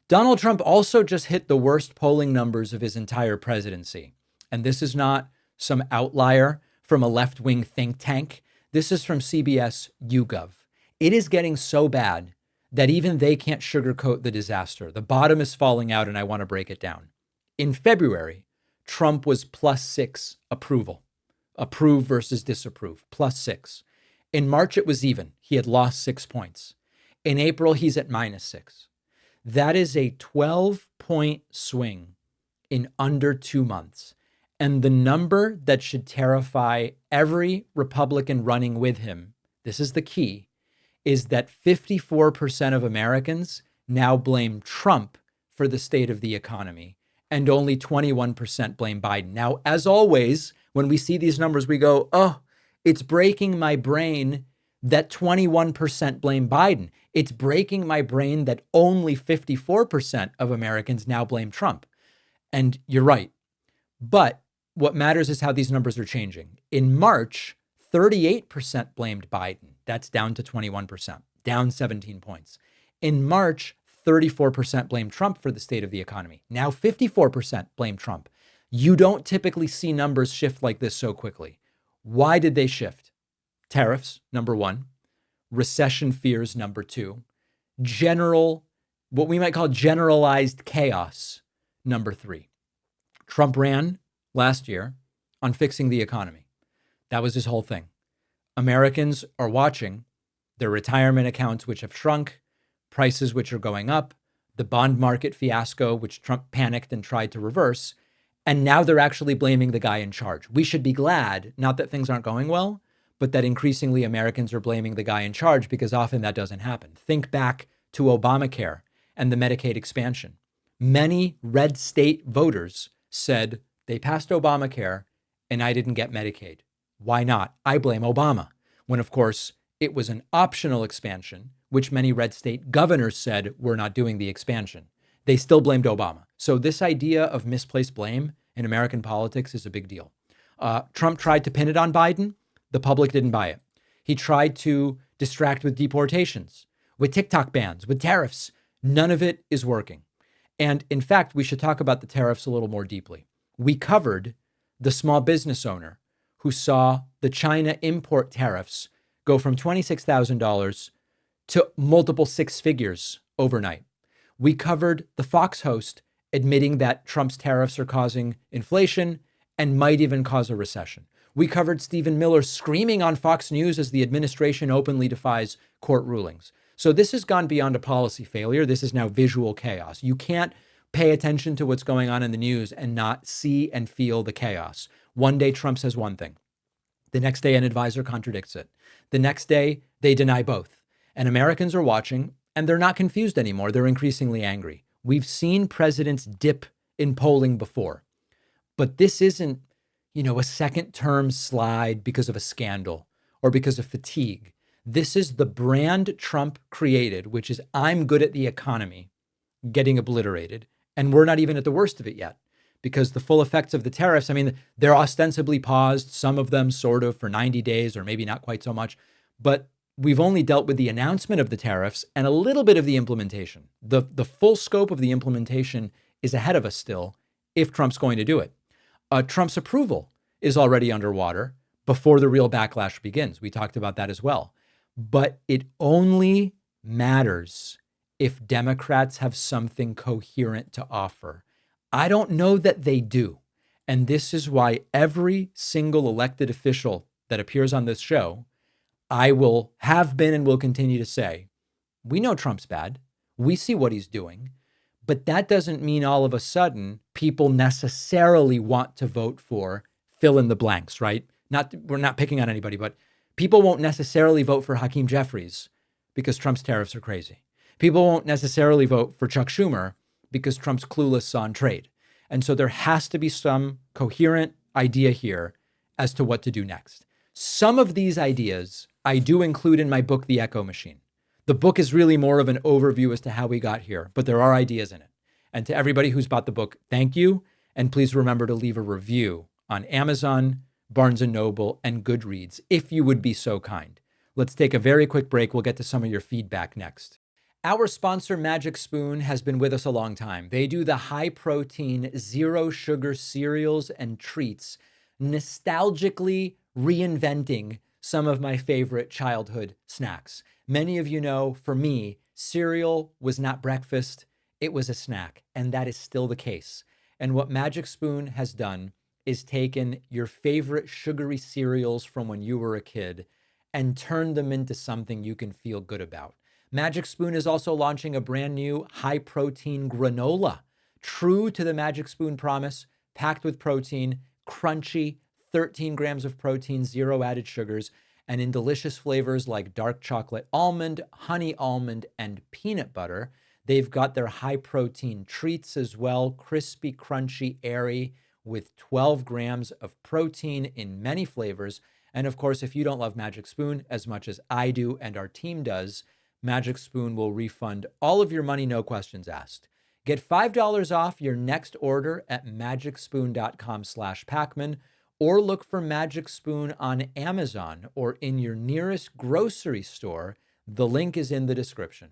Donald Trump also just hit the worst polling numbers of his entire presidency. And this is not some outlier from a left-wing think tank. This is from CBS YouGov. It is getting so bad that even they can't sugarcoat the disaster. The bottom is falling out, and I want to break it down. In February, Trump was +6 approval. Approve versus disapprove, +6. In March, it was even. He had lost 6 points. In April, he's at -6. That is a 12-point swing in under 2 months. And the number that should terrify every Republican running with him, this is the key, is that 54% of Americans now blame Trump for the state of the economy, and only 21% blame Biden. Now, as always, when we see these numbers, we go, oh, it's breaking my brain that 21% blame Biden. It's breaking my brain that only 54% of Americans now blame Trump. And you're right. But what matters is how these numbers are changing. In March, 38% blamed Biden. That's down to 21%, down 17 points. In March, 34% blamed Trump for the state of the economy. Now 54% blame Trump. You don't typically see numbers shift like this so quickly. Why did they shift? Tariffs, number one. Recession fears, number two. What we might call generalized chaos, number three. Trump ran last year on fixing the economy. That was his whole thing. Americans are watching their retirement accounts, which have shrunk, prices which are going up, the bond market fiasco, which Trump panicked and tried to reverse. And now they're actually blaming the guy in charge. We should be glad, not that things aren't going well, but that increasingly Americans are blaming the guy in charge, because often that doesn't happen. Think back to Obamacare and the Medicaid expansion. Many red state voters said they passed Obamacare and I didn't get Medicaid. Why not? I blame Obama. When, of course, it was an optional expansion, which many red state governors said we're not doing the expansion. They still blamed Obama. So this idea of misplaced blame in American politics is a big deal. Trump tried to pin it on Biden. The public didn't buy it. He tried to distract with deportations, with TikTok bans, with tariffs. None of it is working. And in fact, we should talk about the tariffs a little more deeply. We covered the small business owner who saw the China import tariffs go from $26,000 to multiple six figures overnight. We covered the Fox host admitting that Trump's tariffs are causing inflation and might even cause a recession. We covered Stephen Miller screaming on Fox News as the administration openly defies court rulings. So this has gone beyond a policy failure. This is now visual chaos. You can't pay attention to what's going on in the news and not see and feel the chaos. One day Trump says one thing. The next day an advisor contradicts it. The next day they deny both. And Americans are watching, and they're not confused anymore. They're increasingly angry. We've seen presidents dip in polling before. But this isn't, a second term slide because of a scandal or because of fatigue. This is the brand Trump created, which is I'm good at the economy, getting obliterated. And we're not even at the worst of it yet, because the full effects of the tariffs, they're ostensibly paused, some of them sort of for 90 days or maybe not quite so much. But we've only dealt with the announcement of the tariffs and a little bit of the implementation. The full scope of the implementation is ahead of us still, if Trump's going to do it. Trump's approval is already underwater before the real backlash begins. We talked about that as well. But it only matters if Democrats have something coherent to offer. I don't know that they do. And this is why every single elected official that appears on this show, I will have been and will continue to say, we know Trump's bad. We see what he's doing. But that doesn't mean all of a sudden people necessarily want to vote for fill in the blanks, right? We're not picking on anybody, but people won't necessarily vote for Hakeem Jeffries because Trump's tariffs are crazy. People won't necessarily vote for Chuck Schumer because Trump's clueless on trade. And so there has to be some coherent idea here as to what to do next. Some of these ideas I do include in my book, The Echo Machine. The book is really more of an overview as to how we got here, but there are ideas in it. And to everybody who's bought the book, thank you. And please remember to leave a review on Amazon, Barnes & Noble, and Goodreads, if you would be so kind. Let's take a very quick break. We'll get to some of your feedback next. Our sponsor, Magic Spoon, has been with us a long time. They do the high protein, zero sugar cereals and treats, nostalgically reinventing some of my favorite childhood snacks. Many of you know, for me, cereal was not breakfast, it was a snack, and that is still the case. And what Magic Spoon has done is taken your favorite sugary cereals from when you were a kid and turned them into something you can feel good about. Magic Spoon is also launching a brand new high protein granola, true to the Magic Spoon promise, packed with protein, crunchy, 13 grams of protein, zero added sugars, and in delicious flavors like dark chocolate almond, honey almond, and peanut butter. They've got their high protein treats as well, crispy, crunchy, airy, with 12 grams of protein in many flavors. And of course, if you don't love Magic Spoon as much as I do and our team does, Magic Spoon will refund all of your money, no questions asked. Get $5 off your next order at magicspoon.com/Pacman, or look for Magic Spoon on Amazon or in your nearest grocery store. The link is in the description.